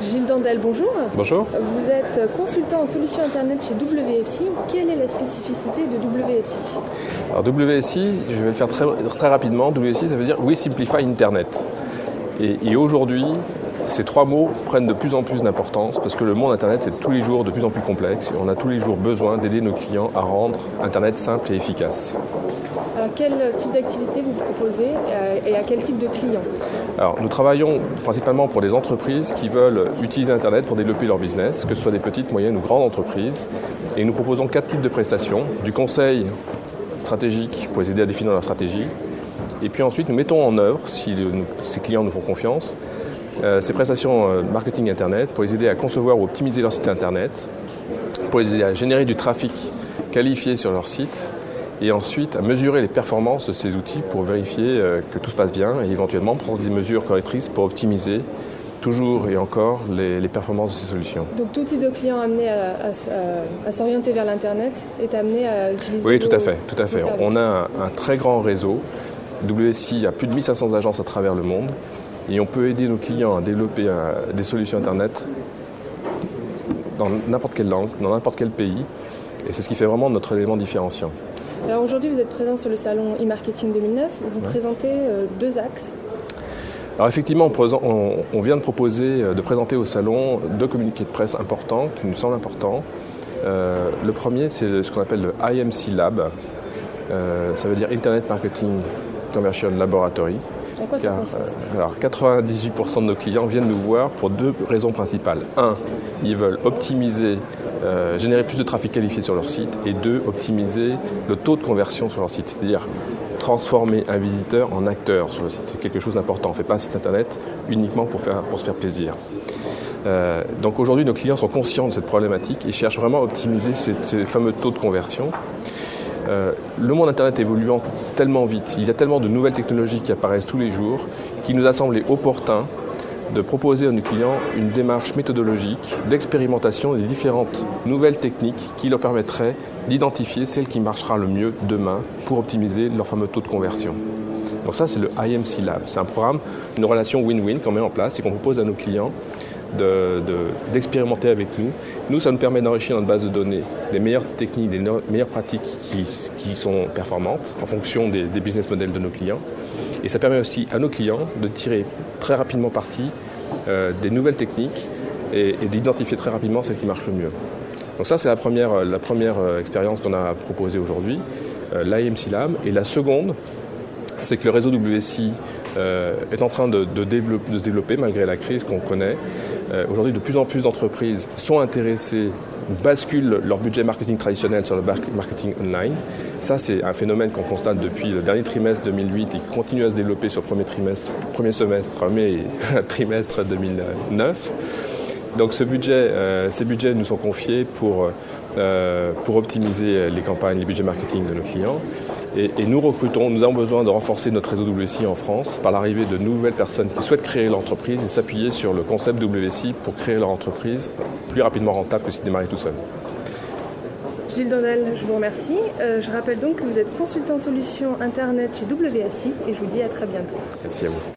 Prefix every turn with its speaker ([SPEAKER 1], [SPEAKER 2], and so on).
[SPEAKER 1] Gilles Dandel, bonjour.
[SPEAKER 2] Bonjour.
[SPEAKER 1] Vous êtes consultant en solutions Internet chez WSI. Quelle est la spécificité de WSI?
[SPEAKER 2] Alors WSI, je vais le faire très rapidement. WSI, ça veut dire We Simplify Internet. Et aujourd'hui, ces trois mots prennent de plus en plus d'importance parce que le monde Internet est tous les jours de plus en plus complexe. Et on a tous les jours besoin d'aider nos clients à rendre Internet simple et efficace.
[SPEAKER 1] Alors, quel type d'activité vous proposez et à quel type de clients?
[SPEAKER 2] Alors, nous travaillons principalement pour des entreprises qui veulent utiliser Internet pour développer leur business, que ce soit des petites, moyennes ou grandes entreprises. Et nous proposons 4 types de prestations. Du conseil stratégique pour les aider à définir leur stratégie. Et puis ensuite, nous mettons en œuvre, si ces clients nous font confiance, ces prestations marketing Internet pour les aider à concevoir ou optimiser leur site Internet, pour les aider à générer du trafic qualifié sur leur site, et ensuite à mesurer les performances de ces outils pour vérifier que tout se passe bien et éventuellement prendre des mesures correctrices pour optimiser toujours et encore les performances de ces solutions.
[SPEAKER 1] Donc tout type de client amené à s'orienter vers l'Internet est amené à utiliser
[SPEAKER 2] Oui, tout à fait. On a un très grand réseau. WSI a plus de 1500 agences à travers le monde et on peut aider nos clients à développer des solutions Internet dans n'importe quelle langue, dans n'importe quel pays. Et c'est ce qui fait vraiment notre élément différenciant.
[SPEAKER 1] Alors aujourd'hui, vous êtes présent sur le salon e-marketing 2009. Vous présentez 2 axes.
[SPEAKER 2] Alors effectivement, on vient de présenter au salon 2 communiqués de presse importants qui nous semblent importants. Le premier, c'est ce qu'on appelle le IMC Lab. Ça veut dire Internet Marketing Conversion Laboratory.
[SPEAKER 1] En quoi ça consiste ?
[SPEAKER 2] Alors 98% de nos clients viennent nous voir pour 2 raisons principales. 1, ils veulent optimiser, générer plus de trafic qualifié sur leur site. Et 2, optimiser le taux de conversion sur leur site. C'est-à-dire transformer un visiteur en acteur sur le site. C'est quelque chose d'important. On ne fait pas un site internet uniquement pour se faire plaisir. Donc aujourd'hui, nos clients sont conscients de cette problématique et cherchent vraiment à optimiser ces fameux taux de conversion. Le monde Internet évoluant tellement vite, il y a tellement de nouvelles technologies qui apparaissent tous les jours, qu'il nous a semblé opportun de proposer à nos clients une démarche méthodologique d'expérimentation des différentes nouvelles techniques qui leur permettraient d'identifier celle qui marchera le mieux demain pour optimiser leur fameux taux de conversion. Donc ça, c'est le IMC Lab. C'est un programme, une relation win-win qu'on met en place et qu'on propose à nos clients d'expérimenter avec nous. Nous, ça nous permet d'enrichir notre base de données des meilleures techniques, des meilleures pratiques qui sont performantes en fonction des business models de nos clients. Et ça permet aussi à nos clients de tirer très rapidement parti des nouvelles techniques et d'identifier très rapidement celles qui marchent le mieux. Donc ça, c'est la première expérience qu'on a proposée aujourd'hui, l'IMC Lab. Et la seconde, c'est que le réseau WSI est en train de se développer malgré la crise qu'on connaît. Aujourd'hui, de plus en plus d'entreprises sont intéressées, basculent leur budget marketing traditionnel sur le marketing online. Ça, c'est un phénomène qu'on constate depuis le dernier trimestre 2008 et qui continue à se développer sur le premier trimestre 2009. Donc ces budgets nous sont confiés pour optimiser les campagnes, les budgets marketing de nos clients. Et nous avons besoin de renforcer notre réseau WSI en France par l'arrivée de nouvelles personnes qui souhaitent créer leur entreprise et s'appuyer sur le concept WSI pour créer leur entreprise plus rapidement rentable que s'ils démarraient tout seuls.
[SPEAKER 1] Gilles Dandel, je vous remercie. Je rappelle donc que vous êtes consultant solutions Internet chez WSI et je vous dis à très bientôt.
[SPEAKER 2] Merci à vous.